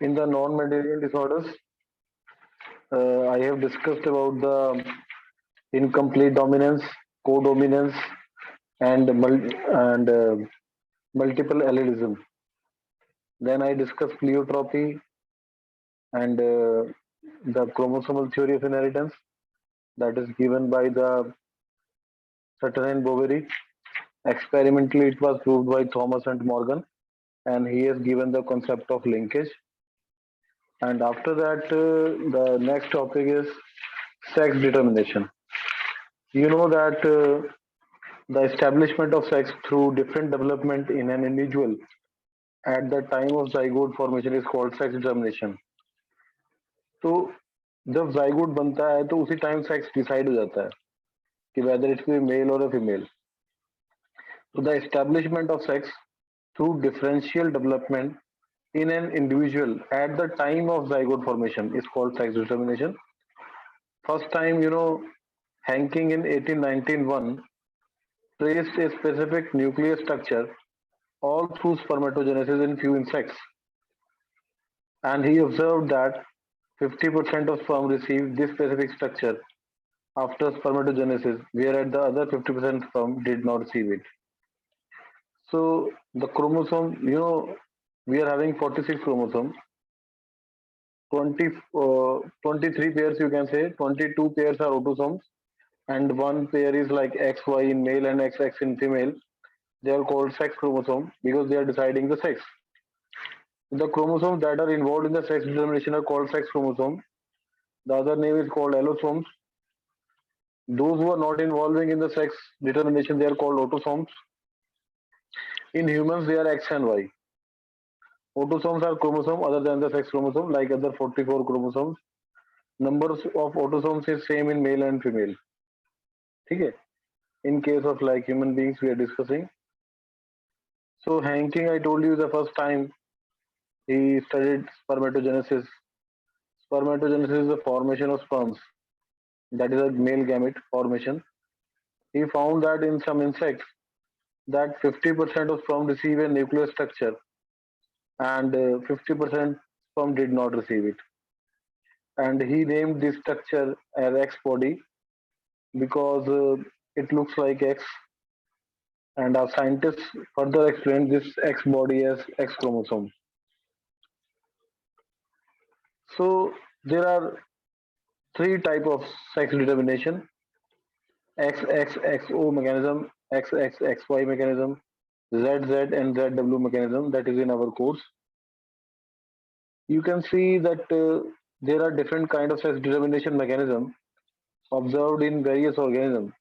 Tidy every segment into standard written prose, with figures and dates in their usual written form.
In the non-Mendelian disorders, I have discussed about the incomplete dominance, codominance, and multiple allelism. Then I discussed pleiotropy and the chromosomal theory of inheritance that is given by the Saturnin Boveri. Experimentally, it was proved by Thomas and Morgan, and he has given the concept of linkage. And after that, the next topic is sex determination. You know that the establishment of sex through different development in an individual at the time of zygote formation is called sex determination. तो जब zygote बनता है तो उसी time sex decide हो जाता है कि वेदर इट्स बी मेल और female. So the establishment of sex through differential development in an individual at the time of zygote formation is called sex determination. First time, Hanking in 1891 traced a specific nuclear structure all through spermatogenesis in few insects, and he observed that 50% of sperm received this specific structure after spermatogenesis, whereas the other 50% sperm did not receive it. So the chromosome, we are having 46 chromosomes, 23 pairs you can say, 22 pairs are autosomes, and one pair is like XY in male and XX in female. They are called sex chromosome because they are deciding the sex. The chromosomes that are involved in the sex determination are called sex chromosomes. The other name is called allosomes. Those who are not involving in the sex determination, they are called autosomes. In humans, they are X and Y. Autosomes are chromosomes other than the sex chromosome, like other 44 chromosomes. Numbers of autosomes is same in male and female. Okay. In case of like human beings, we are discussing. So Hanking, I told you the first time he studied spermatogenesis. Spermatogenesis is the formation of sperms. That is a male gamete formation. He found that in some insects, that 50% of sperm receive a nuclear structure and 50% sperm did not receive it. And he named this structure as X body because it looks like X. And our scientists further explained this X body as X chromosome. So there are three type of sex determination: XXXO mechanism, XXXY mechanism, ZZ and ZW mechanism that is in our course. You can see that there are different kind of sex determination mechanism observed in various organisms,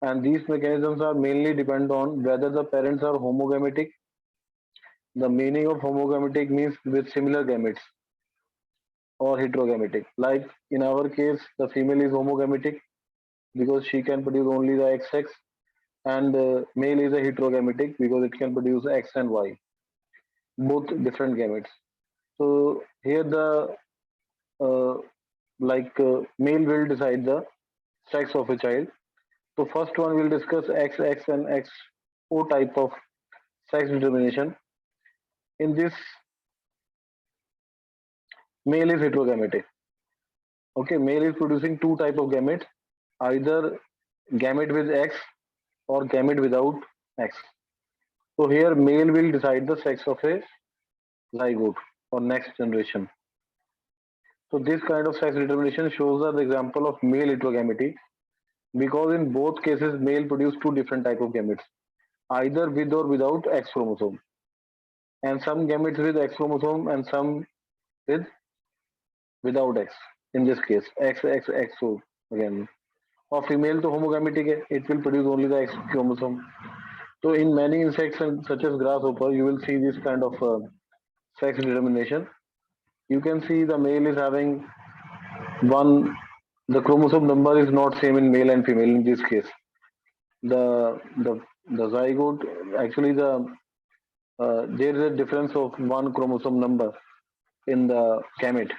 and these mechanisms are mainly depend on whether the parents are homogametic. The meaning of homogametic means with similar gametes, or heterogametic. Like in our case, the female is homogametic because she can produce only the XX, and male is a heterogametic because it can produce X and Y, both different gametes. So here the uh, male will decide the sex of a child. So first one we'll discuss XX and XO type of sex determination. In this, male is heterogametic. Okay, male is producing two type of gametes, either gamete with X or gamete without X. So here male will decide the sex of a zygote or next generation. So this kind of sex determination shows us the example of male heterogamety because in both cases male produce two different type of gametes, either with or without X chromosome, and some gametes with X chromosome and some with without X. In this case, XXXO again. Or female to homogametic, it will produce only the X chromosome. So in many insects such as grasshopper, you will see this kind of sex determination. You can see the male is having one. The chromosome number is not same in male and female in this case. The zygote actually there is a difference of one chromosome number in the gamete.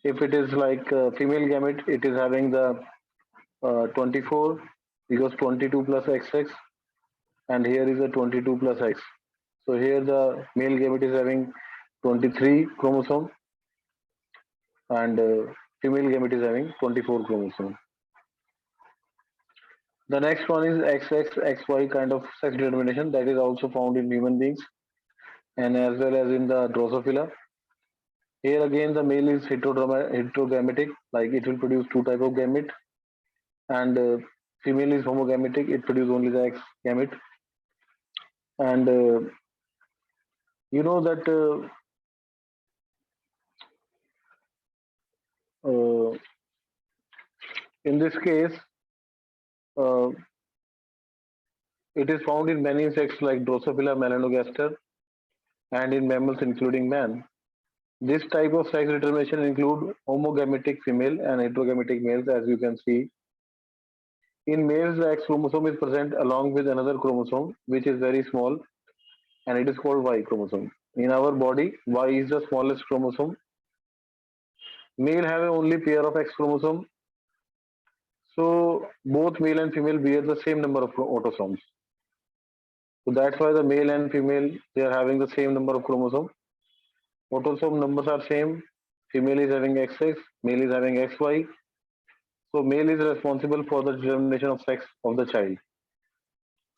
If it is like female gamete, it is having the 24 because 22 plus XX, and here is a 22 plus X. So here the male gamete is having 23 chromosome, and female gamete is having 24 chromosome. The next one is XXXY kind of sex determination that is also found in human beings and as well as in the Drosophila. Here again the male is heterogametic, like it will produce two type of gamete, and female is homogametic, it produces only the X gamete. And you know that uh, in this case uh, it is found in many insects like Drosophila melanogaster and in mammals including man. This type of sex determination include homogametic female and heterogametic males, as you can see. In males, the X chromosome is present along with another chromosome, which is very small, and it is called Y chromosome. In our body, Y is the smallest chromosome. Male have only pair of X chromosome, so both male and female bear the same number of autosomes. So that's why the male and female they are having the same number of chromosomes. Autosome numbers are same. Female is having XX, male is having XY. So male is responsible for the determination of sex of the child.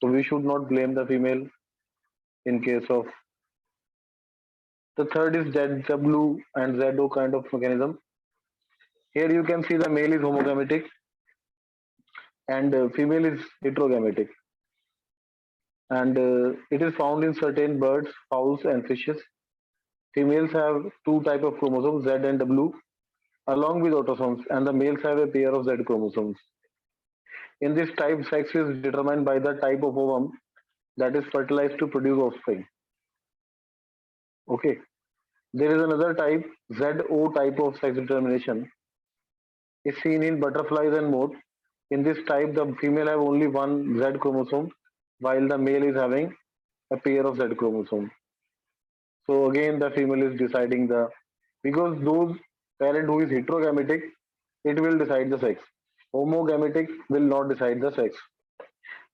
So we should not blame the female in case of. The third is ZW and ZO kind of mechanism. Here you can see the male is homogametic and female is heterogametic. And it is found in certain birds, fowls, and fishes. Females have two type of chromosomes, Z and W, along with autosomes, and the males have a pair of Z chromosomes. In this type, sex is determined by the type of ovum that is fertilized to produce offspring. Okay. There is another type, ZO type of sex determination, is seen in butterflies and moths. In this type, the female have only one Z chromosome, while the male is having a pair of Z chromosome. So again, the female is deciding the because those parent who is heterogametic, it will decide the sex. Homogametic will not decide the sex.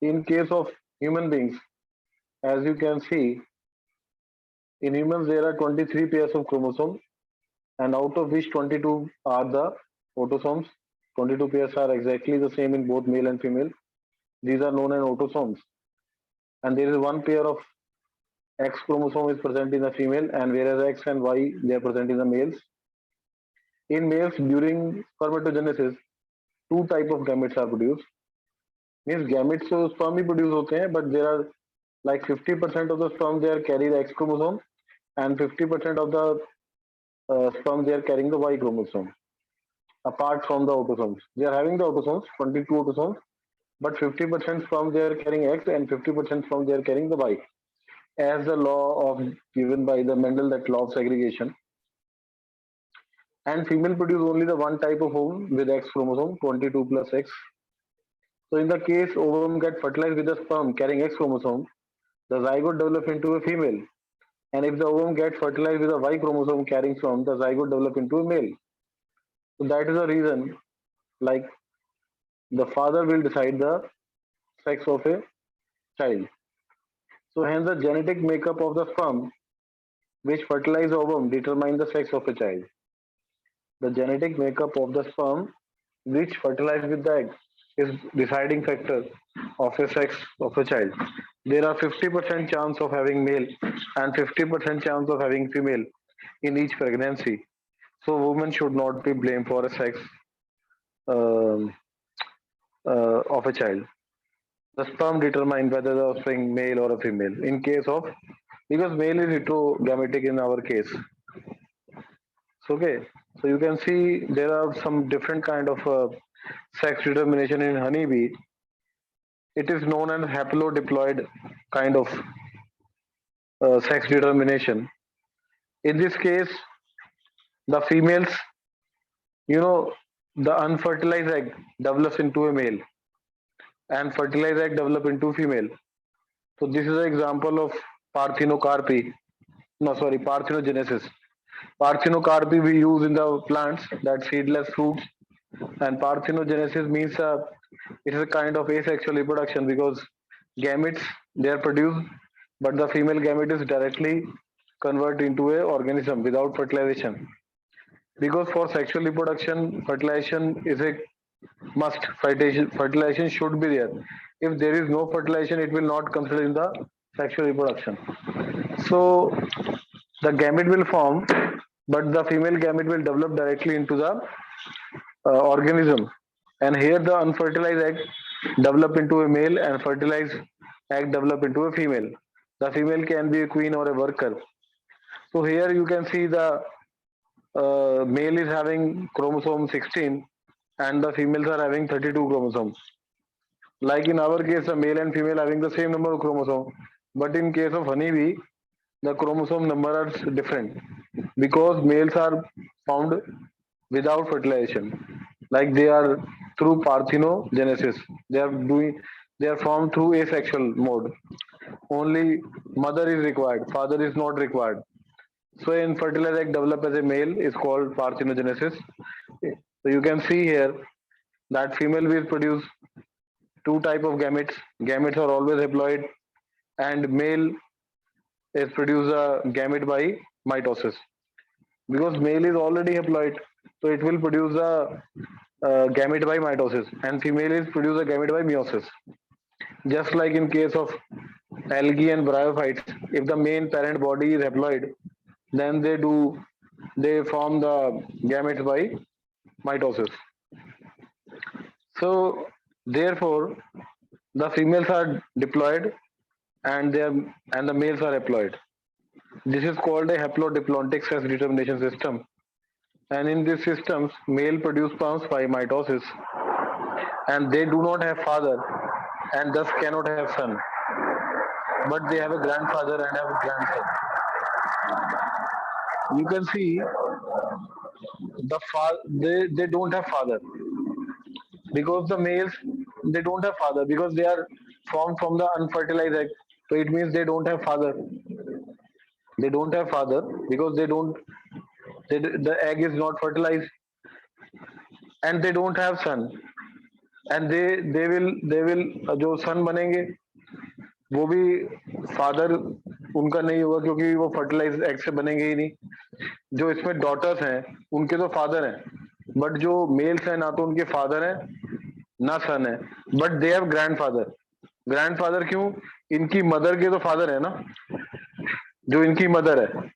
In case of human beings, as you can see, in humans there are 23 pairs of chromosomes, and out of which 22 are the autosomes. 22 pairs are exactly the same in both male and female. These are known as autosomes. And there is one pair of X chromosome is present in the female, and whereas X and Y they are present in the males. In males, during spermatogenesis, two type of gametes are produced. Means gametes so sperm he produce होते हैं, but there are like 50% of the sperm they are carry the X chromosome, and 50% of the sperm they are carrying the Y chromosome. Apart from the autosomes, they are having the autosomes, 22 autosomes, but 50% sperm they are carrying X and 50% sperm they are carrying the Y. As the law of given by the Mendel, that law of segregation. And female produce only the one type of ovum with X chromosome, 22 plus X. So in the case ovum get fertilized with the sperm carrying X chromosome, the zygote develop into a female. And if the ovum get fertilized with a Y chromosome carrying sperm, the zygote develop into a male. So that is the reason, like the father will decide the sex of a child. So hence the genetic makeup of the sperm which fertilize the ovum determine the sex of a child. The genetic makeup of the sperm which fertilize with the egg is deciding factor of a sex of a child. There are 50% chance of having male and 50% chance of having female in each pregnancy. So women should not be blamed for a sex um, of a child. The sperm determine whether the offspring male or a female. In case of because male is heterogametic in our case. So okay, so you can see there are some different kind of sex determination in honeybee. It is known as haplodiploid kind of sex determination. In this case, the females, you know, the unfertilized egg develops into a male, and fertilized egg develop into female. So this is an example of parthenocarpy. No, sorry, parthenogenesis. Parthenocarpy we use in the plants that seedless fruits, and parthenogenesis means it is a kind of asexual reproduction because gametes they are produced, but the female gamete is directly convert into a organism without fertilization. Because for sexual reproduction, fertilization is a must. Fertilization should be there. If there is no fertilization, it will not consider in the sexual reproduction. So the gamete will form, but the female gamete will develop directly into the organism. And here the unfertilized egg develop into a male and fertilized egg develop into a female. The female can be a queen or a worker. So here you can see the male is having chromosome 16 and the females are having 32 chromosomes. Like in our case, the male and female having the same number of chromosomes. But in case of honeybee, the chromosome number are different because males are found without fertilization. Like they are through parthenogenesis. They are formed through asexual mode. Only mother is required, father is not required. So in fertilized egg develop as a male is called parthenogenesis. So you can see here that female will produce two type of gametes. Gametes are always haploid, and male is produce a gamete by mitosis. Because male is already haploid, so it will produce a gamete by mitosis, and female is produce a gamete by meiosis. Just like in case of algae and bryophytes, if the main parent body is haploid, then they form the gametes by mitosis. So therefore, the females are diploid and the males are haploid. This is called a haplodiploidic sex determination system. And in these systems, male produce sperms by mitosis, and they do not have father, and thus cannot have son. But they have a grandfather and have a grandson. You can see they don't have father because the males they don't have father because they are formed from the unfertilized egg. So it means they don't have father. They don't have father because the egg is not fertilized, and they don't have son. And they will जो सन बनेंगे वो भी father उनका नहीं होगा क्योंकि वो fertilize egg से बनेंगे ही नहीं. जो इसमें डॉटर्स हैं उनके तो फादर हैं, बट जो मेल्स हैं ना तो उनके फादर हैं ना सन है, but they have grandfather. Grandfather क्यों? इनकी मदर के तो फादर है ना, जो इनकी मदर है.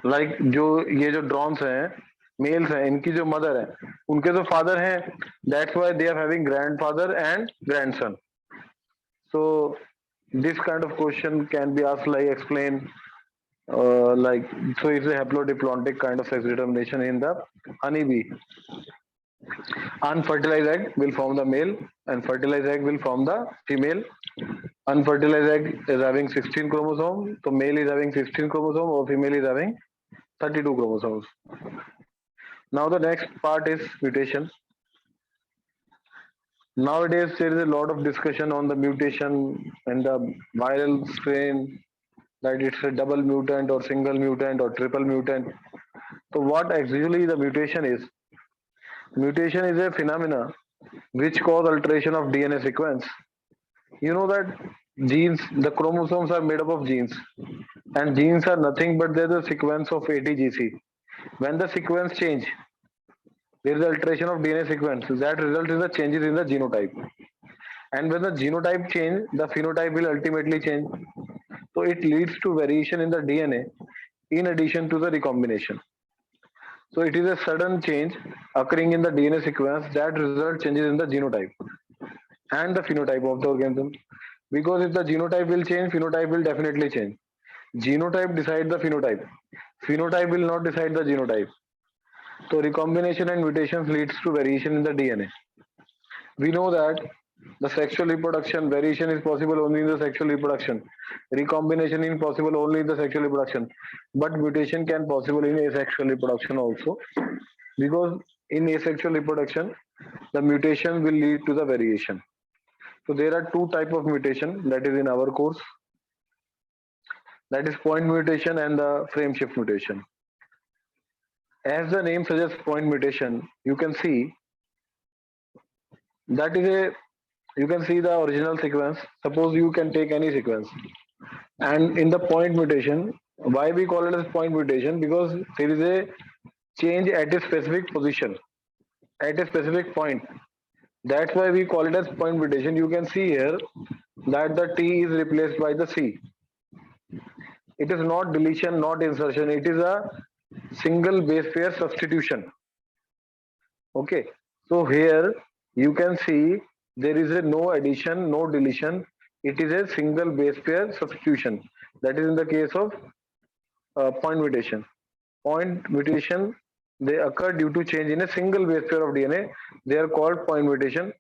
लाइक जो ये जो ड्रॉन्स हैं मेल्स हैं इनकी जो मदर है उनके तो फादर हैं. That's why they are having grandfather and grandson. So this kind of question can be asked like explain like so it's a haplodiploidic kind of sex determination in the honeybee. Unfertilized egg will form the male and fertilized egg will form the female. Unfertilized egg is having 16 chromosomes, so male is having 16 chromosomes or female is having 32 chromosomes. Now the next part is mutation. Nowadays there is a lot of discussion on the mutation and the viral strain, that it's a double mutant or single mutant or triple mutant. So what actually the mutation is? Mutation is a phenomena which cause alteration of DNA sequence. You know that genes, the chromosomes are made up of genes, and genes are nothing but they're the sequence of ATGC. When the sequence change, there is alteration of DNA sequence. That result is the changes in the genotype. And when the genotype change, the phenotype will ultimately change. So it leads to variation in the DNA in addition to the recombination. So it is a sudden change occurring in the DNA sequence that result changes in the genotype and the phenotype of the organism. Because if the genotype will change, phenotype will definitely change. Genotype decides the phenotype. Phenotype will not decide the genotype. So recombination and mutations leads to variation in the DNA. We know that the sexual reproduction variation is possible only in the sexual reproduction. Recombination is possible only in the sexual reproduction. But mutation can possible in asexual reproduction also. Because in asexual reproduction, the mutation will lead to the variation. So there are two type of mutation that is in our course. That is point mutation and the frame shift mutation. As the name suggests point mutation, you can see that is a you can see the original sequence. Suppose you can take any sequence, and in the point mutation Why we call it as point mutation? Because there is a change at a specific position, at a specific point. That's why we call it as point mutation. You can see here that the T is replaced by the C. It is not deletion, not insertion. It is a single base pair substitution. Okay. So here you can see there is a no addition, no deletion. It is a single base pair substitution. That is in the case of point mutation. Point mutation, they occur due to change in a single base pair of DNA. They are called point mutation.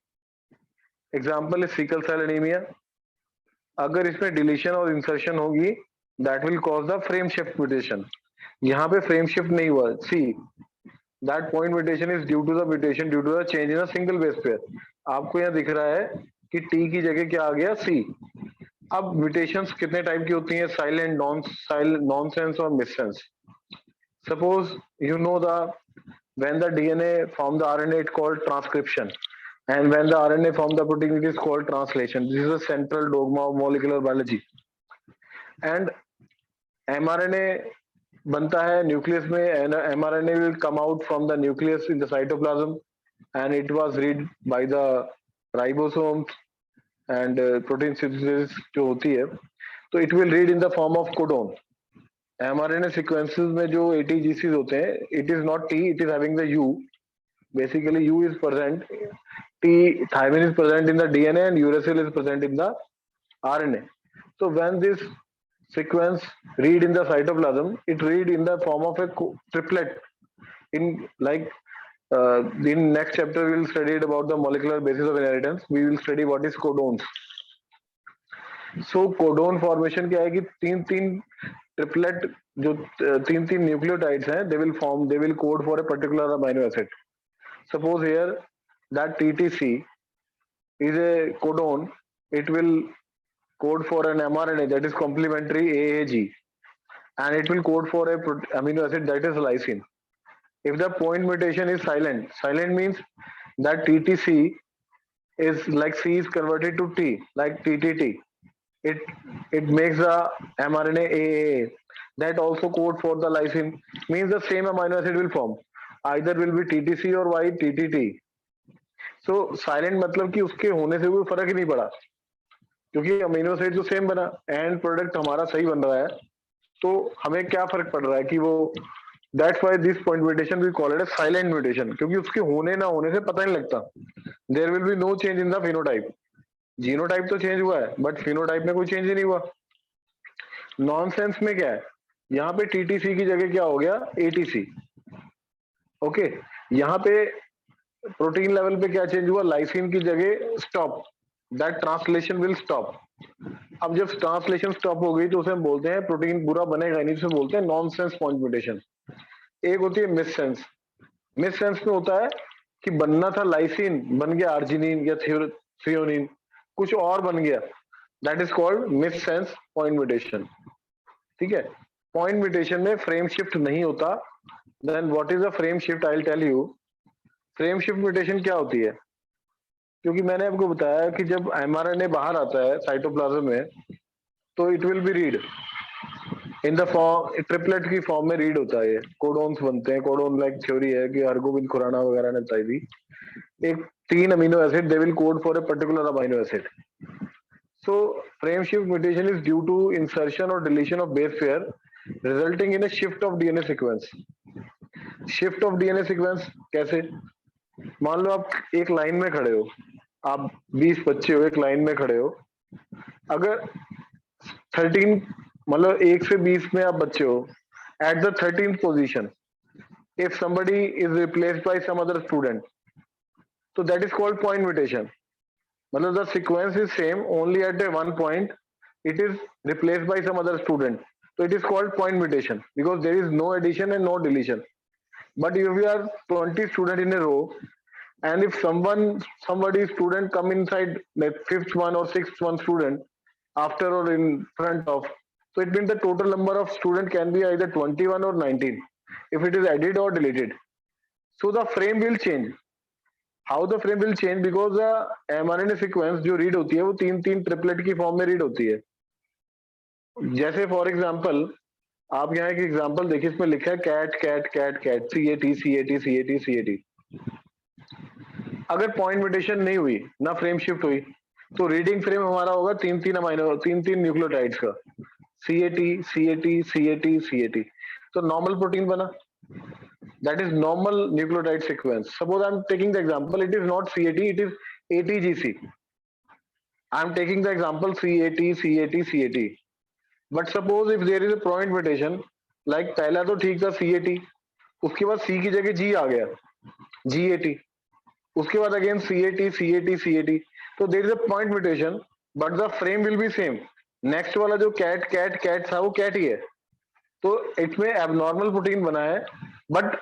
Example is sickle cell anaemia. अगर इसमें deletion और insertion होगी that will cause the frame shift mutation. यहाँ पे frame shift नहीं हुआ. See that point mutation is due to the mutation due to the change in a single base pair. आपको यहाँ दिख रहा है कि टी की जगह क्या आ गया, सी. अब म्यूटेशंस कितने टाइप की होती हैं? साइलेंट, नॉनसेंस और missense. Suppose you know the when the DNA form the RNA it called transcription, and when the RNA form the protein it is called translation. This is a central dogma of molecular biology. And mRNA बनता है nucleus में, and mRNA will come out from the nucleus in the cytoplasm, and it was read by the ribosomes and protein synthesis जो होती है, तो it will read in the form of codon. mRNA sequences में जो ATGCs होते हैं, it is not T, it is having the U. Basically, U is present. T thymine is present in the DNA and uracil is present in the RNA. So when this sequence read in the cytoplasm, it read in the form of a triplet. In like in next chapter we will study about the molecular basis of inheritance. We will study what is codons. So codon formation क्या है कि तीन तीन triplet जो तीन तीन nucleotides हैं, they will form, they will code for a particular amino acid. Suppose here that TTC is a codon, it will code for an mRNA that is complementary AAG, and it will code for a amino acid that is lysine. If the point mutation is silent, silent means that TTC is like C is converted to T, like TTT. It makes the mRNA AAA that also code for the lysine, means the same amino acid will form. Either will be TTC or Y TTT. So silent मतलब कि उसके होने से कोई फर्क ही नहीं पड़ा, क्योंकि अमीनो एसिड जो सेम बना, एंड प्रोडक्ट हमारा सही बन रहा है, तो हमें क्या फर्क पड़ रहा है कि वो. That's why this point mutation we call it a silent mutation, क्योंकि उसके होने ना होने से पता नहीं लगता. There will be no change in the phenotype. Genotype तो चेंज हुआ है बट फिनोटाइप में कोई चेंज ही नहीं हुआ. नॉनसेंस में क्या है, यहाँ पे टीटीसी की जगह क्या हो गया, एटीसी. ओके, यहाँ पे प्रोटीन लेवल पे क्या चेंज हुआ, लाइसिन की जगह stop. That translation will stop. अब जब ट्रांसलेशन स्टॉप हो गई तो उसे हम बोलते हैं प्रोटीन पूरा बनेगा नहीं, उसे बोलते हैं नॉनसेंस पॉइंट म्यूटेशन. एक होती है मिससेंस. मिससेंस में होता है कि बनना था लाइसिन, बन गया आर्जिनिन या थ्रियोनिन, कुछ और बन गया. That is called missense point mutation. ठीक है. पॉइंट म्यूटेशन में फ्रेम शिफ्ट नहीं होता. Then what is a frame shift, I will tell you. Frame shift mutation क्या होती है, क्योंकि मैंने आपको बताया कि जब एमआरएनए बाहर आता है साइटोप्लाज्म में, तो it will B read in the form, triplet की फॉर्म में रीड होता है. कोडोन्स बनते हैं. कोडोन लाइक थ्योरी है कि हरगोबिंद खुराना वगैरह ने बताई थी. एक 3 amino acid, they will code for a particular amino acid. So frame shift mutation is due to insertion or deletion of base pair resulting in a shift of DNA sequence. Shift of DNA sequence कैसे? मान लो आप एक line में खड़े हो, आप 20 बच्चे हो, एक लाइन में खड़े हो. अगर 13 मतलब 1 से 20 में आप बच्चे हो, at the 13th position if somebody is replaced by some other student, so that is called point mutation. मतलब the sequence is same, only at a one point it is replaced by some other student, so it is called point mutation because there is no addition and no deletion. But if we are 20 student in a row, and if somebody student come inside like 5th one or 6th one student after or in front of, so it means the total number of student can be either 21 or 19 if it is added or deleted. So the frame will change. How the frame will change, because mRNA sequence जो read होती है वो 3 3 triplet की form में read होती है. जैसे for example आप यहाँ एक एग्जांपल देखिए, इसमें लिखा है cat cat cat cat, CAT CAT CAT CAT। अगर पॉइंट म्यूटेशन नहीं हुई, ना फ्रेम शिफ्ट हुई, तो रीडिंग फ्रेम हमारा होगा तीन तीन अमाइनो, तीन तीन न्यूक्लियोटाइड्स का, CAT CAT CAT CAT। तो नॉर्मल प्रोटीन बना, that is normal nucleotide sequence. Suppose I'm taking the example, it is not CAT, it is ATGC. I'm taking the example CAT CAT CAT। But suppose if there is a point mutation, like पहला तो ठीक था CAT, उसके बाद C की जगह G आ गया, GAT, उसके बाद अगेन CAT CAT CAT। तो there is a point mutation, but the frame will be same। Next वाला जो कैट कैट कैट था वो कैट ही है, तो इसमें एबनॉर्मल प्रोटीन बना है but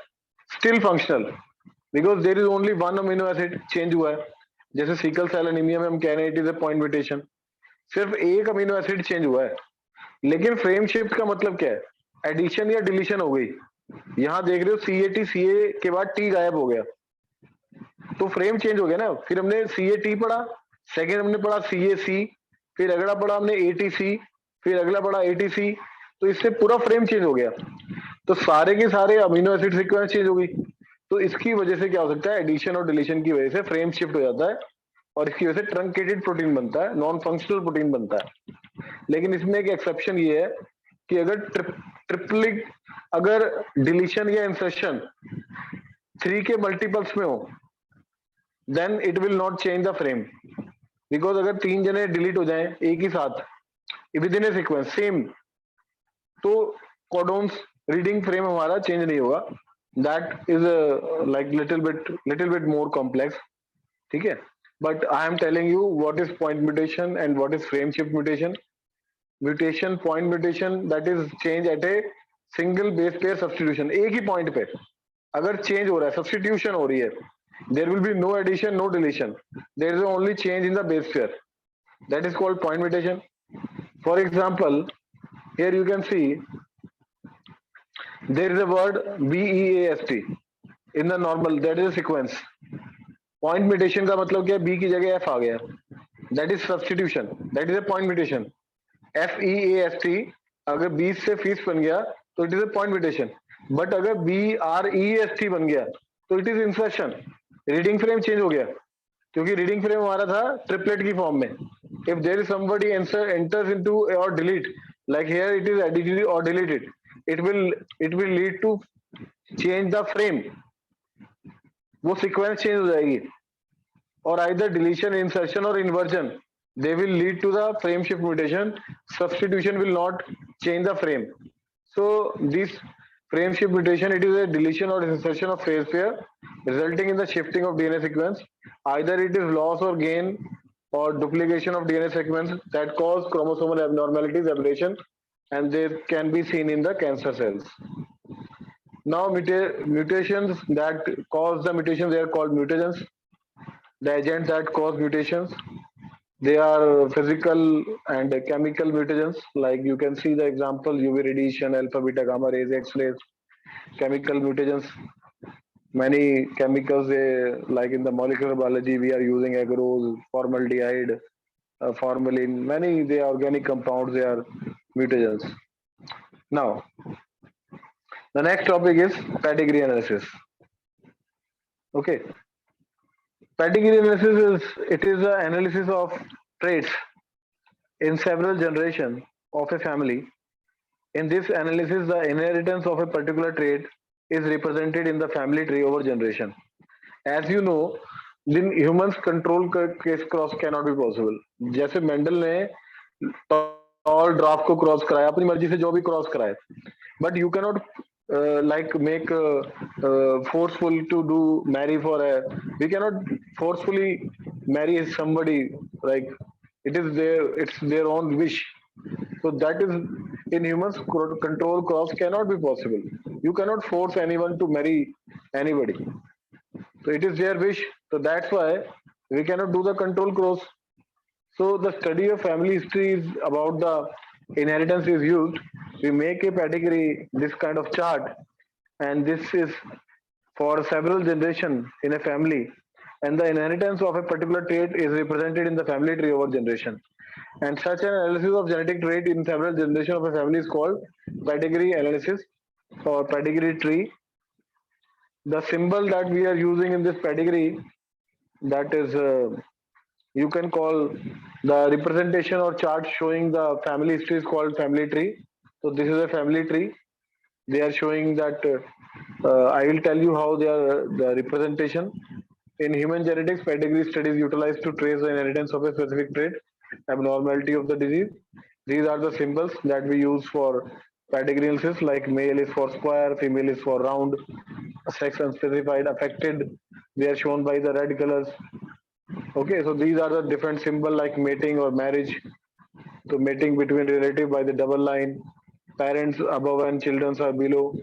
still functional, because there is only one amino acid change हुआ है। जैसे सिकल सेल एनीमिया में हम कह रहे हैं it is a point mutation, सिर्फ एक अमीनो एसिड चेंज हुआ है। लेकिन फ्रेम शिफ्ट का मतलब क्या है, एडिशन या डिलीशन हो गई। यहाँ देख रहे हो CAT CA के बाद T गायब हो गया, तो फ्रेम चेंज हो गया ना। फिर हमने CAT पढ़ा, सेकेंड हमने पढ़ा CAC, फिर अगला पढ़ा हमने ATC, फिर अगला पढ़ा ATC, तो इससे पूरा फ्रेम चेंज हो गया। तो सारे के सारे अमीनो एसिड सीक्वेंस चेंज हो गई। तो इसकी वजह से क्या हो सकता है, एडिशन और डिलीशन की वजह से फ्रेम शिफ्ट हो जाता है, और इसकी वजह से ट्रंकेटेड प्रोटीन बनता है, नॉन फंक्शनल प्रोटीन बनता है। लेकिन इसमें एक एक्सेप्शन ये है कि अगर ट्रिपलिक, अगर डिलीशन या इंसर्शन 3 के मल्टीपल्स में हो, then it will not change the frame. Because अगर 3 जने डिलीट हो जाएं एक ही साथ within a sequence same, तो कोडोन्स रीडिंग फ्रेम हमारा चेंज नहीं होगा। That is like little bit more complex, ठीक है। But I am telling you what is point mutation and what is frame shift mutation. Mutation, point mutation, that is change at a single base pair substitution. एक ही point पे अगर change हो रहा है, substitution हो रही है, there will be no addition no deletion, there is only change in the base pair, that is called point mutation. For example, here you can see there is a word BEAST in the normal, that is a sequence। point mutation का मतलब क्या है, B की जगह F आ गया, that is substitution, that is a point mutation। FEAST अगर 20 से fees बन गया तो it is a point mutation, but अगर BREST बन गया तो it is insertion, reading frame change हो गया, क्योंकि रीडिंग फ्रेम हमारा था ट्रिपलेट की फॉर्म में। If there is somebody enters into or delete, like here it is edited or deleted, it will lead to change the frame, वो sequence change हो जाएगी। और either deletion, insertion or inversion, they will lead to the frame shift mutation। Substitution will not change the frame। So this frame shift mutation, it is a deletion or insertion of phase pair resulting in the shifting of DNA sequence। Either it is loss or gain or duplication of DNA sequence that cause chromosomal abnormalities, aberration, and they can be seen in the cancer cells। Now mutations that cause the mutations, they are called mutagens। The agents that cause mutations, they are physical and chemical mutagens, like you can see the example UV radiation, alpha beta gamma rays, X-rays, chemical mutagens। Many chemicals, like in the molecular biology we are using agarose, formaldehyde, formalin, many they are organic compounds, they are mutagens। Now the next topic is pedigree analysis। Okay, pedigree analysis is an analysis of traits in several generations of a family। In this analysis, the inheritance of a particular trait is represented in the family tree over generation। As you know, in humans control case cross cannot be possible। जैसे Mendel ने toll draft को cross कराया अपनी मर्जी से, जो भी cross कराए, but you cannot like make forceful to do marry for a, we cannot forcefully marry somebody, like it's their own wish। So that is, in humans control cross cannot be possible। You cannot force anyone to marry anybody, so it is their wish। So that's why we cannot do the control cross। So the study of family history is about the inheritance is used। We make a pedigree, this kind of chart, and this is for several generations in a family, and the inheritance of a particular trait is represented in the family tree over generation। And such an analysis of genetic trait in several generations of a family is called pedigree analysis or pedigree tree. The symbol that we are using in this pedigree, that is, you can call the representation or chart showing the family history is called family tree. So this is a family tree. They are showing that. I will tell you how they are the representation. In human genetics, pedigree studies utilized to trace the inheritance of a specific trait, abnormality of the disease. These are the symbols that we use for pedigree analysis, like male is for square, female is for round, sex unspecified, affected. They are shown by the red colors. Okay, so these are the different symbol like mating or marriage. So mating between relative by the double line. Parents above and children are below.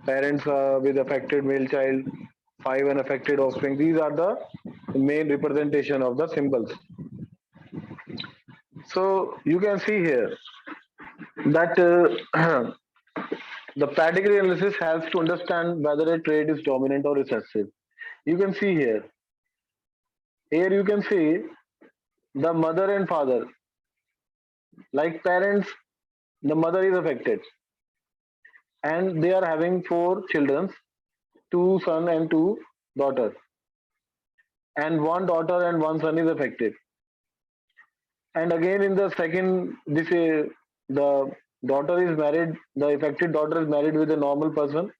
Parents with affected male child, 5 unaffected offspring. These are the main representation of the symbols. So you can see here that the pedigree analysis helps to understand whether a trait is dominant or recessive. You can see here. Here you can see the mother and father. Like parents, the mother is affected, and they are having 4 children, 2 sons and 2 daughters, and 1 daughter and 1 son is affected. And again, in the second, this the daughter is married. The affected daughter is married with a normal person,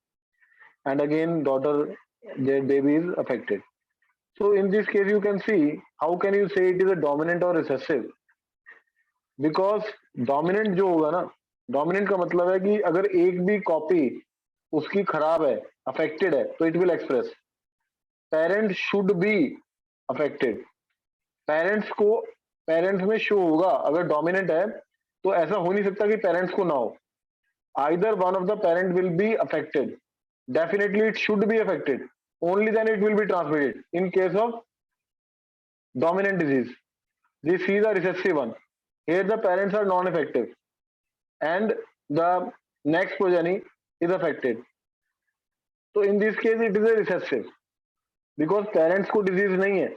and again, daughter, their baby is affected. So in this case, you can see how can you say it is a dominant or recessive? Because dominant जो होगा ना, dominant का मतलब है कि अगर एक भी कॉपी उसकी खराब है, affected है, तो it will express. Parent should be affected. Parents को पेरेंट्स में शो होगा, अगर डोमिनेंट है तो ऐसा हो नहीं सकता कि पेरेंट्स को ना हो. Either one of the parent will be affected, definitely it should be affected, only then it will be transmitted in case of dominant disease. This is a recessive one. Here the parents are non-effective and the next progeny is affected. So in this case it is a recessive because parents को disease नहीं है,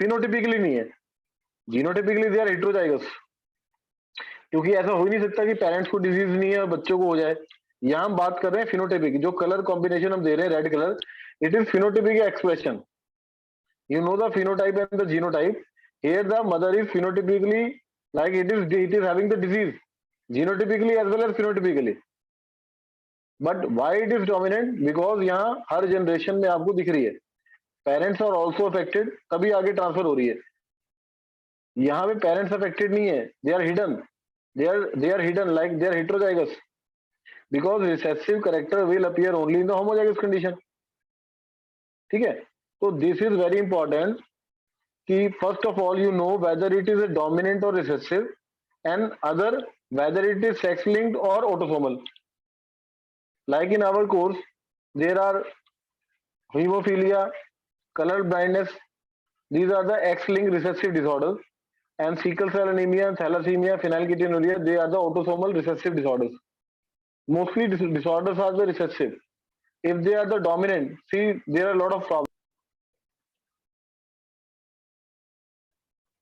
phenotypically नहीं है, genotypically they are heterozygous. क्योंकि ऐसा हो ही नहीं सकता कि पेरेंट्स को डिजीज नहीं है और बच्चों को हो जाए. यहाँ हम बात कर रहे हैं फिनोटाइपिक, जो कलर कॉम्बिनेशन हम दे रहे हैं red colour, it is phenotypic expression. You know the phenotype and the genotype. Here the mother is phenotypically like it is having the disease, genotypically as well as phenotypically. But why it is dominant? Because यहाँ हर generation में आपको दिख रही है parents are also affected, तभी आगे transfer हो रही है. यहाँ पे पेरेंट्स अफेक्टेड नहीं है, they are hidden, they are hidden like they are heterozygous, because recessive character will appear only in the homozygous condition. ठीक है, तो दिस इज वेरी इंपॉर्टेंट कि first of all you know whether it is a dominant or recessive, and other whether it is sex linked or autosomal. Like in our course there are haemophilia, colour blindness, these are the X-linked recessive disorders, and sickle cell anemia, thalassemia, phenylketonuria, they are the autosomal recessive disorders. Mostly disorders are the recessive. If they are the dominant, see there are a lot of problems.